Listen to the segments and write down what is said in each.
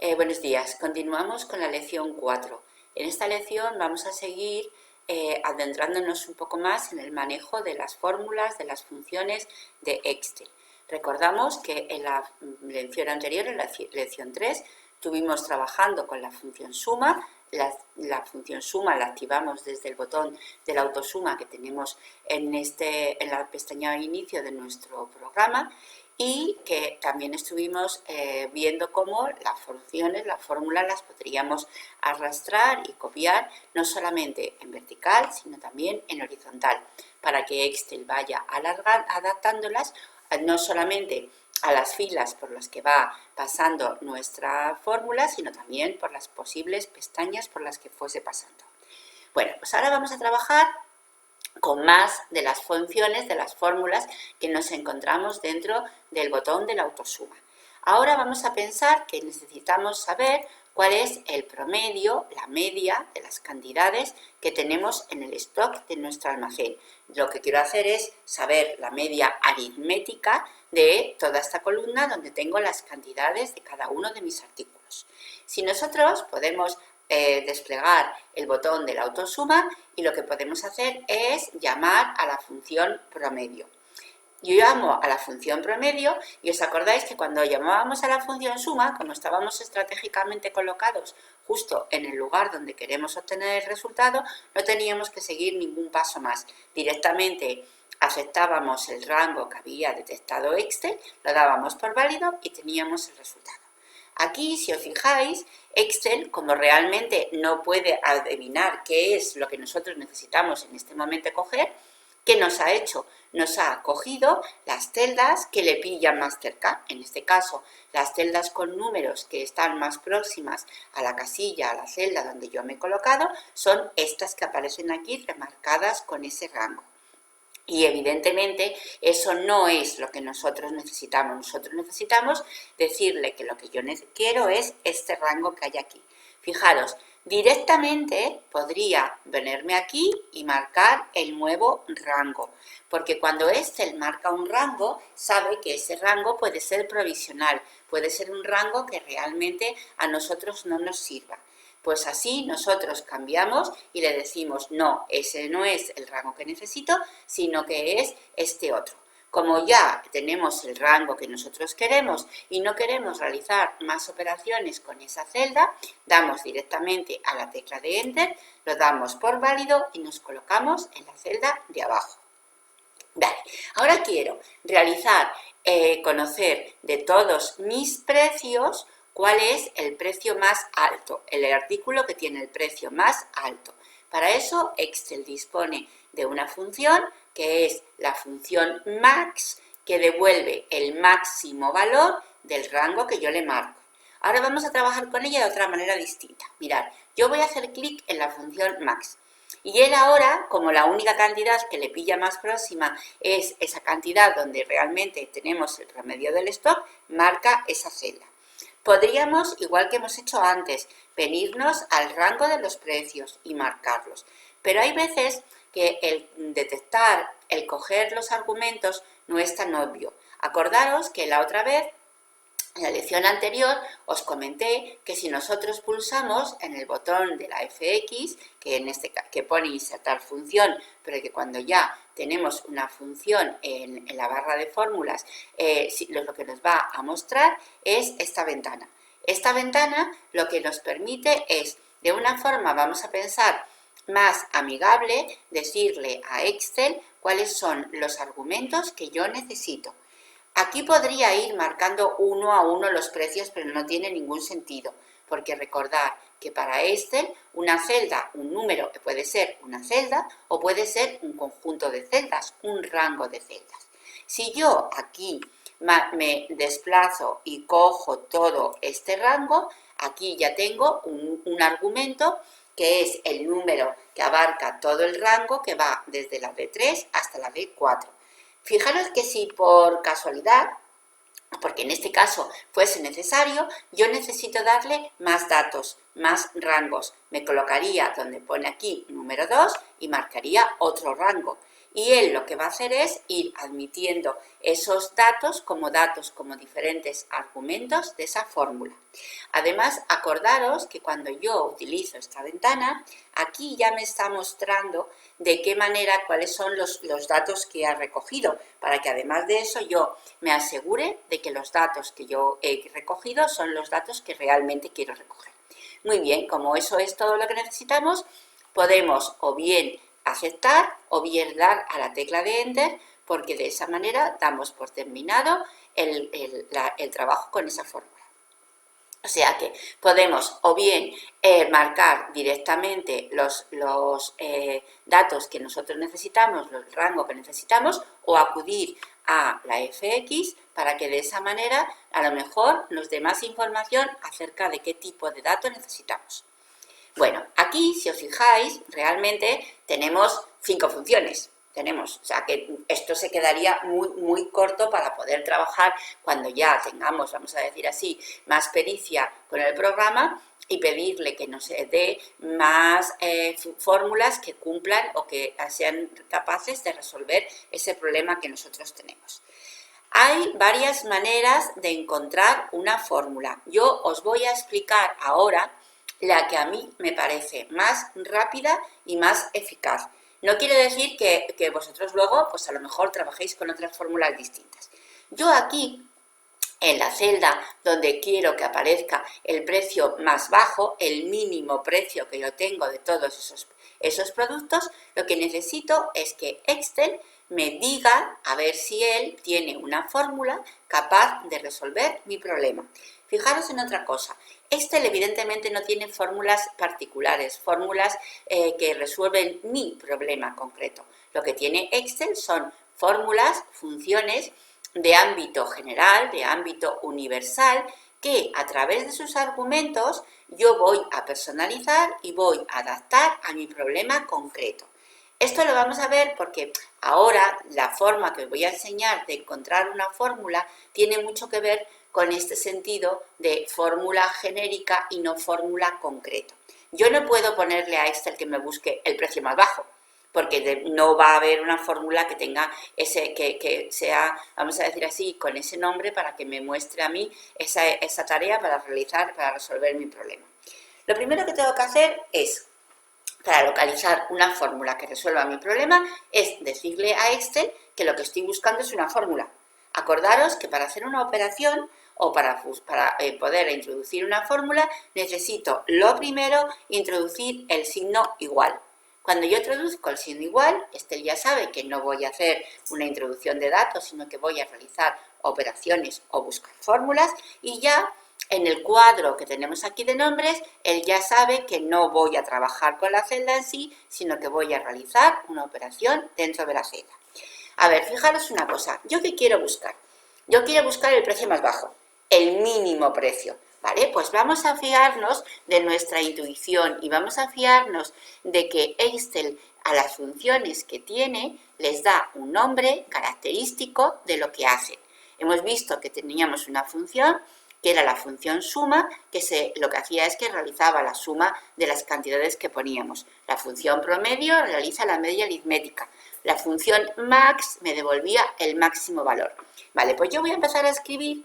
Buenos días, continuamos con la lección 4. En esta lección vamos a seguir adentrándonos un poco más en el manejo de las fórmulas, de las funciones de Excel. Recordamos que en la lección anterior, en la lección 3, estuvimos trabajando con la función suma. La función suma la activamos desde el botón de la autosuma que tenemos en la pestaña de inicio de nuestro programa, y que también estuvimos viendo cómo las funciones, las fórmulas las podríamos arrastrar y copiar no solamente en vertical, sino también en horizontal, para que Excel vaya adaptándolas no solamente a las filas por las que va pasando nuestra fórmula, sino también por las posibles pestañas por las que fuese pasando. Bueno, pues ahora vamos a trabajar con más de las funciones, de las fórmulas que nos encontramos dentro del botón de la autosuma. Ahora vamos a pensar que necesitamos saber cuál es el promedio, la media de las cantidades que tenemos en el stock de nuestro almacén. Lo que quiero hacer es saber la media aritmética de toda esta columna donde tengo las cantidades de cada uno de mis artículos. Si nosotros podemos desplegar el botón de la autosuma y lo que podemos hacer es llamar a la función promedio. Yo llamo a la función promedio y os acordáis que cuando llamábamos a la función suma, como estábamos estratégicamente colocados justo en el lugar donde queremos obtener el resultado, no teníamos que seguir ningún paso más. Directamente aceptábamos el rango que había detectado Excel, lo dábamos por válido y teníamos el resultado. Aquí, si os fijáis, Excel, como realmente no puede adivinar qué es lo que nosotros necesitamos en este momento coger, ¿qué nos ha hecho? Nos ha cogido las celdas que le pillan más cerca. En este caso, las celdas con números que están más próximas a la casilla, a la celda donde yo me he colocado, son estas que aparecen aquí remarcadas con ese rango. Y evidentemente eso no es lo que nosotros necesitamos. Nosotros necesitamos decirle que lo que yo quiero es este rango que hay aquí. Fijaros, directamente podría venirme aquí y marcar el nuevo rango, porque cuando Excel marca un rango, sabe que ese rango puede ser provisional, puede ser un rango que realmente a nosotros no nos sirva. Pues así nosotros cambiamos y le decimos, no, ese no es el rango que necesito, sino que es este otro. Como ya tenemos el rango que nosotros queremos y no queremos realizar más operaciones con esa celda, damos directamente a la tecla de Enter, lo damos por válido y nos colocamos en la celda de abajo. Vale, ahora quiero realizar, conocer de todos mis precios cuál es el precio más alto, el artículo que tiene el precio más alto. Para eso Excel dispone de una función que es la función max, que devuelve el máximo valor del rango que yo le marco. Ahora vamos a trabajar con ella de otra manera distinta. Mirad, yo voy a hacer clic en la función max. Y él ahora, como la única cantidad que le pilla más próxima es esa cantidad donde realmente tenemos el promedio del stock, marca esa celda. Podríamos, igual que hemos hecho antes, venirnos al rango de los precios y marcarlos. Pero hay veces que el detectar, el coger los argumentos no es tan obvio. Acordaros que la otra vez, en la lección anterior, os comenté que si nosotros pulsamos en el botón de la FX, que pone insertar función, pero que cuando ya tenemos una función en la barra de fórmulas, lo que nos va a mostrar es esta ventana. Esta ventana lo que nos permite es, de una forma, vamos a pensar, más amigable, decirle a Excel cuáles son los argumentos que yo necesito. Aquí podría ir marcando uno a uno los precios, pero no tiene ningún sentido, porque recordad que para Excel una celda, un número, puede ser una celda o puede ser un conjunto de celdas, un rango de celdas. Si yo aquí me desplazo y cojo todo este rango, aquí ya tengo un argumento que es el número que abarca todo el rango, que va desde la B3 hasta la B4. Fijaros que si por casualidad, porque en este caso fuese necesario, yo necesito darle más datos, más rangos. Me colocaría donde pone aquí número 2 y marcaría otro rango. y él lo que va a hacer es ir admitiendo esos datos como diferentes argumentos de esa fórmula. Además, acordaros que cuando yo utilizo esta ventana, aquí ya me está mostrando de qué manera, cuáles son los datos que ha recogido, para que además de eso yo me asegure de que los datos que yo he recogido son los datos que realmente quiero recoger. Muy bien, como eso es todo lo que necesitamos, podemos o bien aceptar o bien dar a la tecla de Enter, porque de esa manera damos por terminado el trabajo con esa fórmula. O sea que podemos o bien marcar directamente los datos que nosotros necesitamos, el rango que necesitamos, o acudir a la FX para que de esa manera a lo mejor nos dé más información acerca de qué tipo de datos necesitamos. Bueno, aquí, si os fijáis, realmente tenemos 5 funciones. O sea que esto se quedaría muy corto para poder trabajar cuando ya tengamos, vamos a decir así, más pericia con el programa y pedirle que nos dé más fórmulas que cumplan o que sean capaces de resolver ese problema que nosotros tenemos. Hay varias maneras de encontrar una fórmula. Yo os voy a explicar ahora la que a mí me parece más rápida y más eficaz. No quiere decir que vosotros luego, pues a lo mejor trabajéis con otras fórmulas distintas. Yo aquí, en la celda donde quiero que aparezca el precio más bajo, el mínimo precio que yo tengo de todos esos productos, lo que necesito es que Excel me diga a ver si él tiene una fórmula capaz de resolver mi problema. Fijaros en otra cosa, Excel evidentemente no tiene fórmulas particulares, fórmulas que resuelven mi problema concreto. Lo que tiene Excel son fórmulas, funciones de ámbito general, de ámbito universal, que a través de sus argumentos yo voy a personalizar y voy a adaptar a mi problema concreto. Esto lo vamos a ver porque ahora la forma que os voy a enseñar de encontrar una fórmula tiene mucho que ver con este sentido de fórmula genérica y no fórmula concreta. Yo no puedo ponerle a Excel que me busque el precio más bajo, porque no va a haber una fórmula que tenga que sea, vamos a decir así, con ese nombre para que me muestre a mí esa tarea para resolver mi problema. Lo primero que tengo que hacer es, para localizar una fórmula que resuelva mi problema, es decirle a Excel que lo que estoy buscando es una fórmula. Acordaros que para hacer una operación o para poder introducir una fórmula, necesito lo primero introducir el signo igual. Cuando yo introduzco el signo igual, Excel ya sabe que no voy a hacer una introducción de datos, sino que voy a realizar operaciones o buscar fórmulas, y ya en el cuadro que tenemos aquí de nombres, él ya sabe que no voy a trabajar con la celda en sí, sino que voy a realizar una operación dentro de la celda. A ver, fijaros una cosa, ¿yo qué quiero buscar? Yo quiero buscar el precio más bajo, el mínimo precio, ¿vale? Pues vamos a fiarnos de nuestra intuición y vamos a fiarnos de que Excel a las funciones que tiene les da un nombre característico de lo que hacen. Hemos visto que teníamos una función que era la función suma, que lo que hacía es que realizaba la suma de las cantidades que poníamos. La función promedio realiza la media aritmética. La función max me devolvía el máximo valor. Vale, pues yo voy a empezar a escribir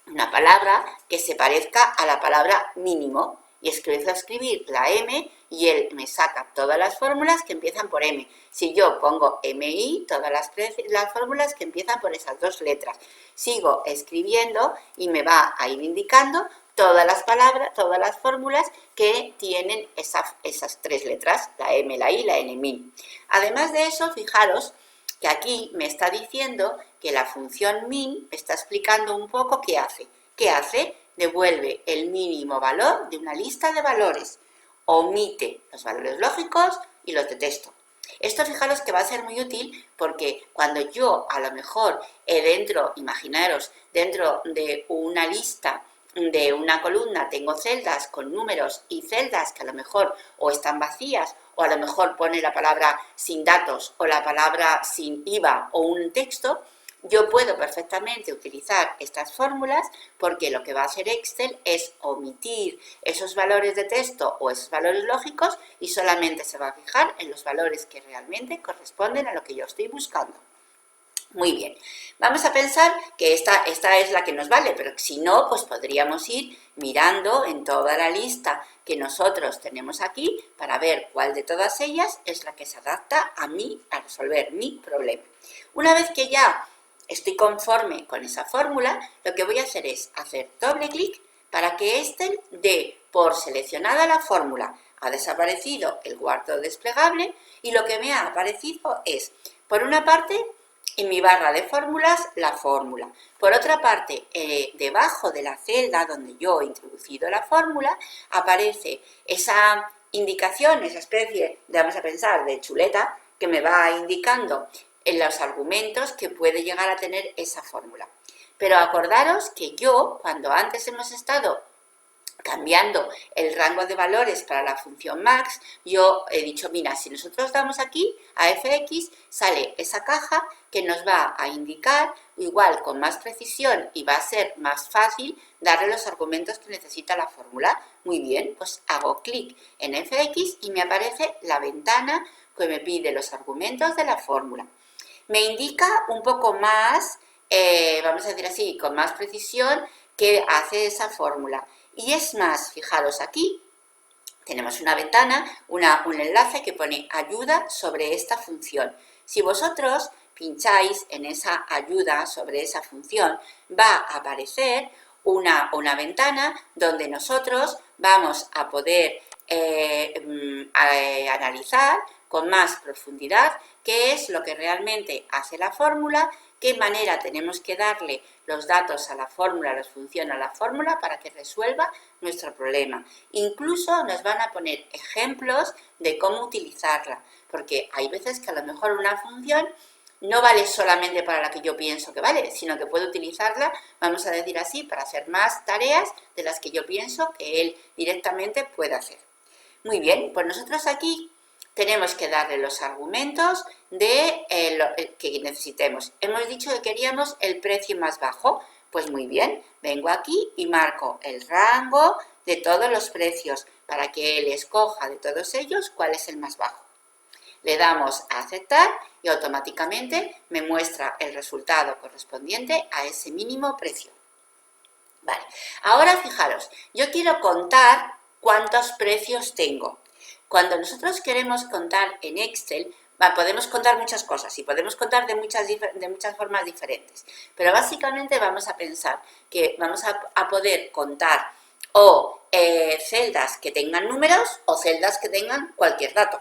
una palabra que se parezca a la palabra mínimo. Y empiezo a escribir la M y él me saca todas las fórmulas que empiezan por M. Si yo pongo MI, todas las fórmulas que empiezan por esas dos letras. Sigo escribiendo y me va a ir indicando todas las palabras, todas las fórmulas que tienen esas tres letras, la M, la I, la N, min. Además de eso, fijaros que aquí me está diciendo que la función min me está explicando un poco qué hace. ¿Qué hace? Devuelve el mínimo valor de una lista de valores, omite los valores lógicos y los de texto. Esto fijaros que va a ser muy útil porque cuando yo a lo mejor imaginaros, dentro de una lista de una columna tengo celdas con números y celdas que a lo mejor o están vacías o a lo mejor pone la palabra sin datos o la palabra sin IVA o un texto, Yo puedo perfectamente utilizar estas fórmulas porque lo que va a hacer Excel es omitir esos valores de texto o esos valores lógicos y solamente se va a fijar en los valores que realmente corresponden a lo que yo estoy buscando. Muy bien, vamos a pensar que esta es la que nos vale, pero si no, pues podríamos ir mirando en toda la lista que nosotros tenemos aquí para ver cuál de todas ellas es la que se adapta a mí, a resolver mi problema. Una vez que ya estoy conforme con esa fórmula, lo que voy a hacer es hacer doble clic para que Excel dé por seleccionada la fórmula. Ha desaparecido el cuarto desplegable y lo que me ha aparecido es, por una parte, en mi barra de fórmulas, la fórmula. Por otra parte, debajo de la celda donde yo he introducido la fórmula, aparece esa indicación, esa especie, vamos a pensar, de chuleta, que me va indicando en los argumentos que puede llegar a tener esa fórmula. Pero acordaros que yo, cuando antes hemos estado cambiando el rango de valores para la función max, yo he dicho, mira, si nosotros damos aquí a fx, sale esa caja que nos va a indicar, igual con más precisión y va a ser más fácil darle los argumentos que necesita la fórmula. Muy bien, pues hago clic en fx y me aparece la ventana que me pide los argumentos de la fórmula. Me indica un poco más, vamos a decir así, con más precisión, qué hace esa fórmula. Y es más, fijaros aquí, tenemos una ventana, un enlace que pone ayuda sobre esta función. Si vosotros pincháis en esa ayuda sobre esa función, va a aparecer una ventana donde nosotros vamos a poder analizar con más profundidad qué es lo que realmente hace la fórmula, qué manera tenemos que darle los datos a la fórmula, la función a la fórmula para que resuelva nuestro problema. Incluso nos van a poner ejemplos de cómo utilizarla, porque hay veces que a lo mejor una función no vale solamente para la que yo pienso que vale, sino que puedo utilizarla, vamos a decir así, para hacer más tareas de las que yo pienso que él directamente puede hacer. Muy bien, pues nosotros aquí tenemos que darle los argumentos que necesitemos. Hemos dicho que queríamos el precio más bajo. Pues muy bien, vengo aquí y marco el rango de todos los precios para que él escoja de todos ellos cuál es el más bajo. Le damos a aceptar y automáticamente me muestra el resultado correspondiente a ese mínimo precio. Vale, ahora fijaros, yo quiero contar cuántos precios tengo. Cuando nosotros queremos contar en Excel, podemos contar muchas cosas y podemos contar de muchas formas diferentes. Pero básicamente vamos a pensar que vamos a poder contar o celdas que tengan números o celdas que tengan cualquier dato.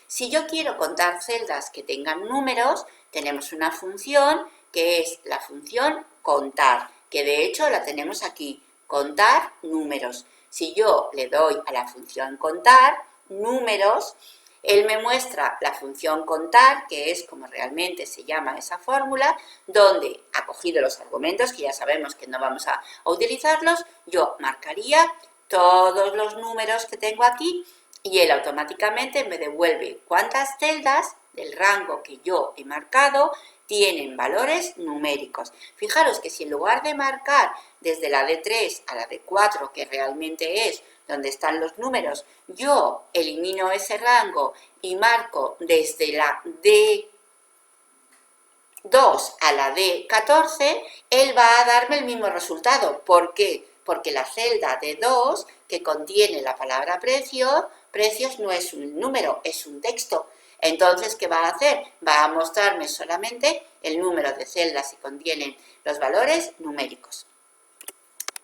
Si yo quiero contar celdas que tengan números, tenemos una función que es la función contar, que de hecho la tenemos aquí, contar números. Si yo le doy a la función contar números, él me muestra la función contar, que es como realmente se llama esa fórmula, donde ha cogido los argumentos, que ya sabemos que no vamos a utilizarlos, yo marcaría todos los números que tengo aquí y él automáticamente me devuelve cuántas celdas del rango que yo he marcado tienen valores numéricos. Fijaros que si en lugar de marcar desde la D3 a la D4, que realmente es donde están los números, yo elimino ese rango y marco desde la D2 a la D14, él va a darme el mismo resultado. ¿Por qué? Porque la celda D2, que contiene la palabra precios no es un número, es un texto. Entonces, ¿qué va a hacer? Va a mostrarme solamente el número de celdas que contienen los valores numéricos.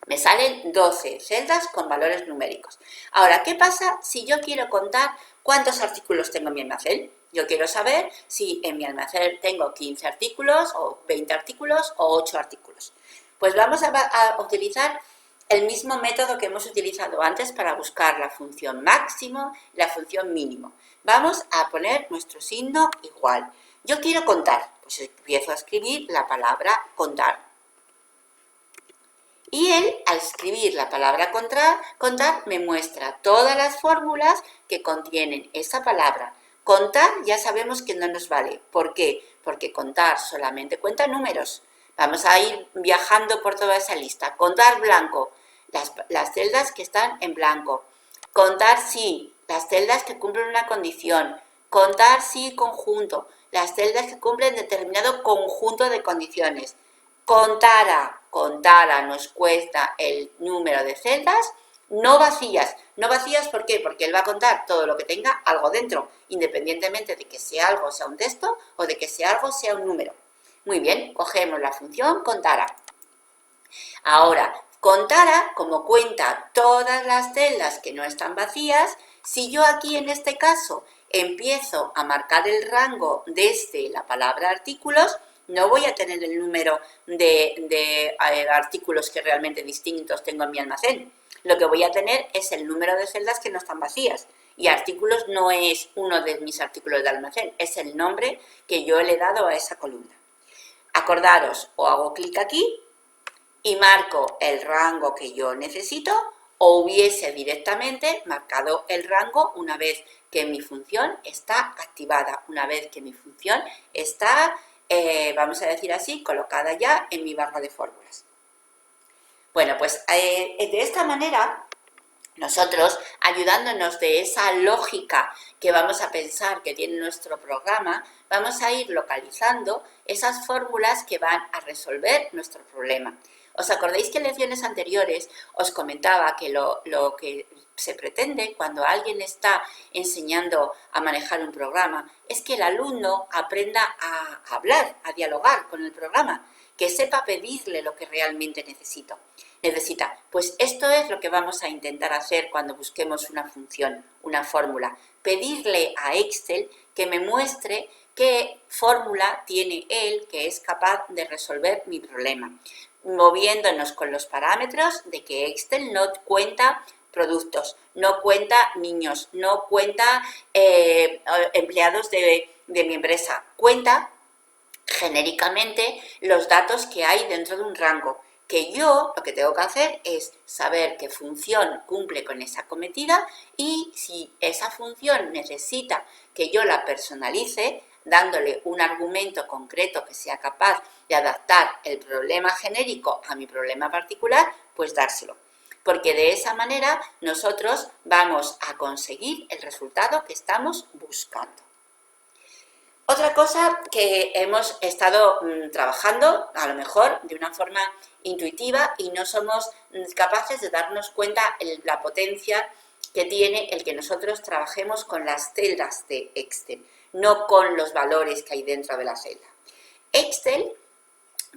Me salen 12 celdas con valores numéricos. Ahora, ¿qué pasa si yo quiero contar cuántos artículos tengo en mi almacén? Yo quiero saber si en mi almacén tengo 15 artículos o 20 artículos o 8 artículos. Pues vamos a utilizar el mismo método que hemos utilizado antes para buscar la función máximo y la función mínimo. Vamos a poner nuestro signo igual. Yo quiero contar, pues empiezo a escribir la palabra contar. Y él, al escribir la palabra contar, me muestra todas las fórmulas que contienen esa palabra. Contar ya sabemos que no nos vale. ¿Por qué? Porque contar solamente cuenta números. Vamos a ir viajando por toda esa lista. Contar blanco, las celdas que están en blanco. Contar sí, las celdas que cumplen una condición. Contar sí conjunto, las celdas que cumplen determinado conjunto de condiciones. Contara nos cuesta el número de celdas no vacías. No vacías, ¿por qué? Porque él va a contar todo lo que tenga algo dentro, independientemente de que sea algo sea un texto o de que sea algo sea un número. Muy bien, cogemos la función contara. Ahora, contara, como cuenta todas las celdas que no están vacías, si yo aquí en este caso empiezo a marcar el rango desde la palabra artículos, no voy a tener el número de artículos que realmente distintos tengo en mi almacén. Lo que voy a tener es el número de celdas que no están vacías. Y artículos no es uno de mis artículos de almacén, es el nombre que yo le he dado a esa columna. Acordaros, o hago clic aquí y marco el rango que yo necesito, o hubiese directamente marcado el rango una vez que mi función está activada, una vez que mi función está, vamos a decir así, colocada ya en mi barra de fórmulas. Bueno, pues de esta manera nosotros, ayudándonos de esa lógica que vamos a pensar que tiene nuestro programa, vamos a ir localizando esas fórmulas que van a resolver nuestro problema. ¿Os acordáis que en lecciones anteriores os comentaba que lo que se pretende cuando alguien está enseñando a manejar un programa es que el alumno aprenda a hablar, a dialogar con el programa, que sepa pedirle lo que realmente necesita? Pues esto es lo que vamos a intentar hacer cuando busquemos una función, una fórmula. Pedirle a Excel que me muestre qué fórmula tiene él que es capaz de resolver mi problema, moviéndonos con los parámetros de que Excel no cuenta productos, no cuenta niños, no cuenta empleados de mi empresa, cuenta genéricamente los datos que hay dentro de un rango, que yo lo que tengo que hacer es saber qué función cumple con esa cometida y si esa función necesita que yo la personalice, dándole un argumento concreto que sea capaz de adaptar el problema genérico a mi problema particular, pues dárselo. Porque de esa manera nosotros vamos a conseguir el resultado que estamos buscando. Otra cosa que hemos estado trabajando, a lo mejor de una forma intuitiva, y no somos capaces de darnos cuenta la potencia que tiene el que nosotros trabajemos con las celdas de Excel, no con los valores que hay dentro de la celda. Excel,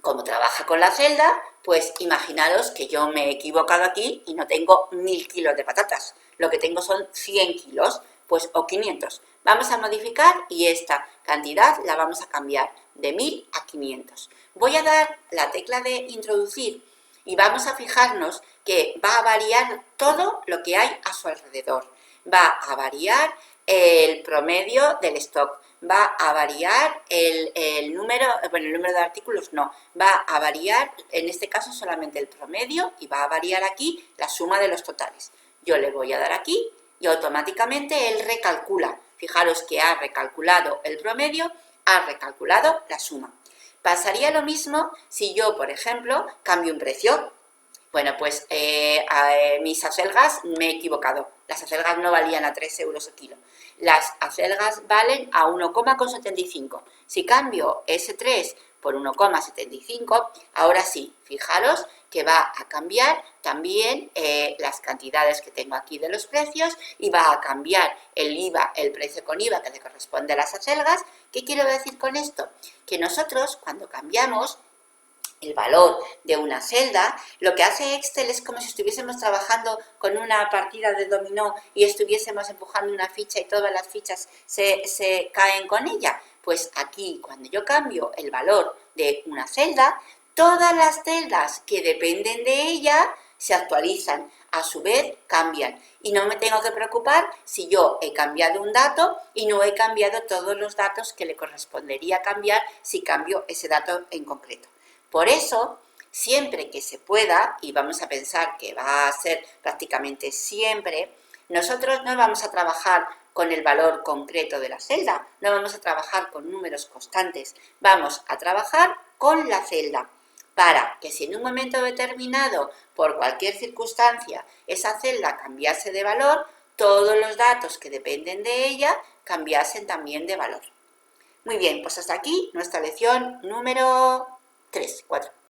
como trabaja con la celda, pues imaginaros que yo me he equivocado aquí y no tengo 1000 kilos de patatas, lo que tengo son 100 kilos, pues o 500. Vamos a modificar y esta cantidad la vamos a cambiar de 1000 a 500. Voy a dar la tecla de introducir y vamos a fijarnos que va a variar todo lo que hay a su alrededor. Va a variar el promedio del stock, va a variar el número de artículos no, va a variar en este caso solamente el promedio y va a variar aquí la suma de los totales. Yo le voy a dar aquí y automáticamente él recalcula. Fijaros que ha recalculado el promedio, ha recalculado la suma. Pasaría lo mismo si yo, por ejemplo, cambio un precio. Bueno, pues mis acelgas me he equivocado. Las acelgas no valían a 3 euros el kilo. Las acelgas valen a 1,75. Si cambio ese 3 por 1,75, ahora sí, fijaros que va a cambiar también las cantidades que tengo aquí de los precios y va a cambiar el IVA, el precio con IVA que le corresponde a las acelgas. ¿Qué quiero decir con esto? Que nosotros cuando cambiamos el valor de una celda, lo que hace Excel es como si estuviésemos trabajando con una partida de dominó y estuviésemos empujando una ficha y todas las fichas se caen con ella. Pues aquí, cuando yo cambio el valor de una celda, todas las celdas que dependen de ella se actualizan, a su vez cambian. Y no me tengo que preocupar si yo he cambiado un dato y no he cambiado todos los datos que le correspondería cambiar si cambio ese dato en concreto. Por eso, siempre que se pueda, y vamos a pensar que va a ser prácticamente siempre, nosotros no vamos a trabajar con el valor concreto de la celda, no vamos a trabajar con números constantes, vamos a trabajar con la celda para que si en un momento determinado, por cualquier circunstancia, esa celda cambiase de valor, todos los datos que dependen de ella cambiasen también de valor. Muy bien, pues hasta aquí nuestra lección número 4.